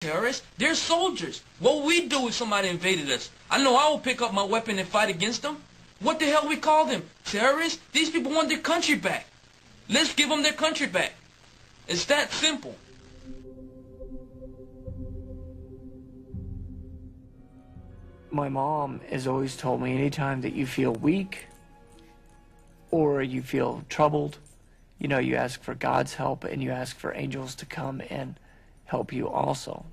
Terrorists? They're soldiers. What would we do if somebody invaded us? I know I will pick up my weapon and fight against them. What the hell we call them? Terrorists? These people want their country back. Let's give them their country back. It's that simple. My mom has always told me anytime that you feel weak or you feel troubled, you know, you ask for God's help and you ask for angels to come and help you also.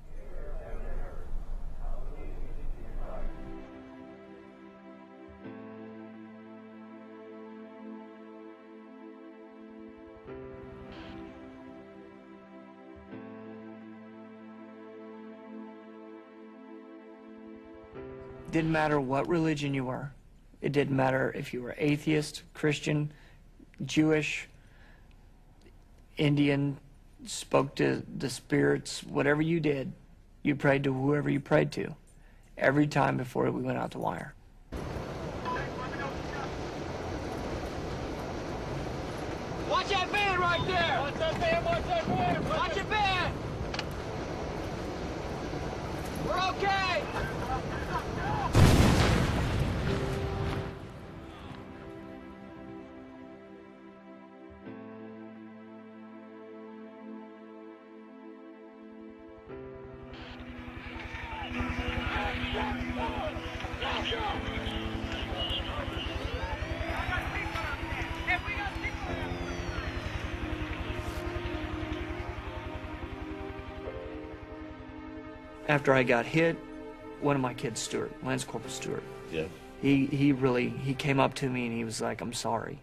Didn't matter what religion you were. It didn't matter if you were atheist, Christian, Jewish, Indian, spoke to the spirits, whatever you did, you prayed to whoever you prayed to every time before we went out to wire. Watch that van right there! Watch that van, watch that van! Watch your van! We're okay! After I got hit, one of my kids, Stuart, Lance Corporal Stuart, yeah, he came up to me and he was like, "I'm sorry."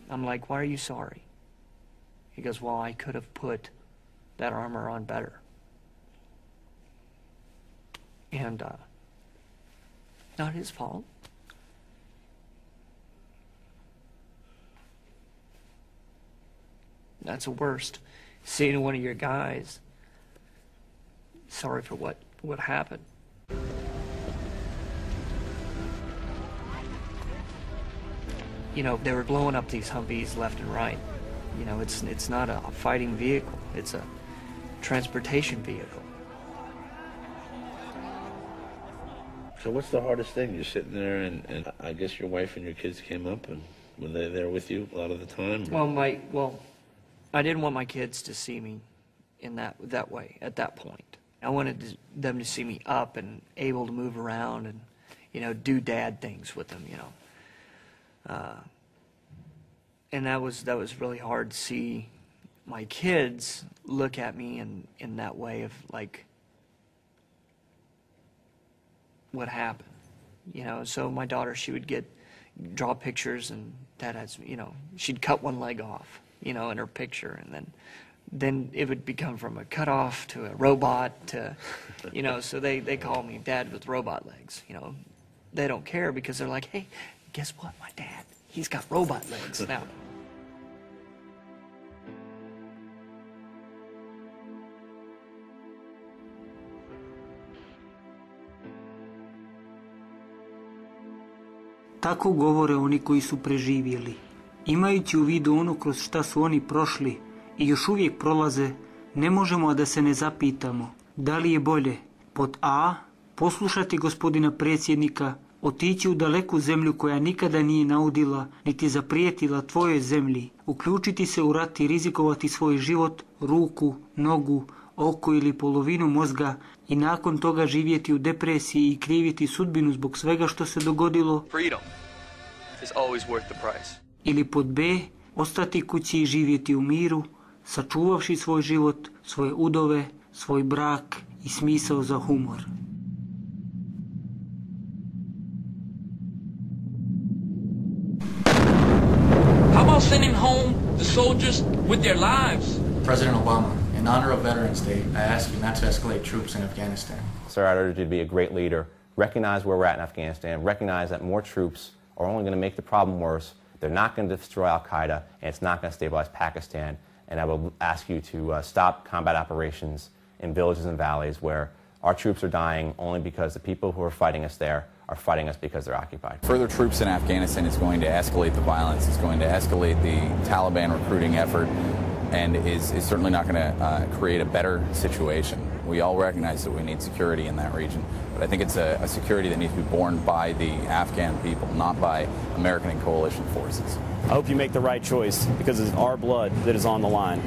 I'm like, "Why are you sorry?" He goes, "Well, I could have put that armor on better." And not his fault. That's the worst. Seeing one of your guys sorry for what happened. You know, they were blowing up these Humvees left and right. You know, it's not a fighting vehicle. It's a transportation vehicle. So what's the hardest thing? You're sitting there, and I guess your wife and your kids came up, and were they there with you a lot of the time? Well, I didn't want my kids to see me in that way at that point. I wanted them to see me up and able to move around and, you know, do dad things with them, you know. And that was really hard to see my kids look at me in that way of, like, what happened, you know. So my daughter, she would draw pictures, and Dad has, you know, she'd cut one leg off, you know, in her picture, and then it would become from a cutoff to a robot to, you know, so they call me Dad with robot legs, you know. They don't care because they're like, "Hey, guess what, my dad, he's got robot legs now." Tako govore oni koji su preživjeli. Imajući u vidu ono kroz šta su oni prošli i još uvijek prolaze, ne možemo a da se ne zapitamo da li je bolje pod A. poslušati gospodina predsjednika, otići u daleku zemlju koja nikada nije naudila niti zaprijetila tvojoj zemlji, uključiti se u rat i rizikovati svoj život, ruku, nogu, oko ili polovinu mozga i nakon toga živjeti u depresiji i kriviti sudbinu zbog svega što se dogodilo. Freedom is always worth the price. Ili pod B, ostati kući i živjeti u miru, sačuvavši svoj život, svoje udove, svoj brak i smisao za humor. How about sending home the soldiers with their lives? President Obama, in honor of Veterans Day, I ask you not to escalate troops in Afghanistan. Sir, I urge you to be a great leader, recognize where we're at in Afghanistan, recognize that more troops are only going to make the problem worse. They're not going to destroy al-Qaeda, and it's not going to stabilize Pakistan. And I will ask you to stop combat operations in villages and valleys where our troops are dying only because the people who are fighting us there are fighting us because they're occupied. Further troops in Afghanistan is going to escalate the violence, it's going to escalate the Taliban recruiting effort, and is certainly not going to create a better situation. We all recognize that we need security in that region, but I think it's a security that needs to be borne by the Afghan people, not by American and coalition forces. I hope you make the right choice, because it's our blood that is on the line.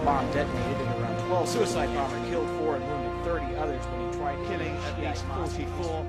Bomb detonated and around 12 suicide bomber killed 4 and wounded 30 others when he tried killing at least 44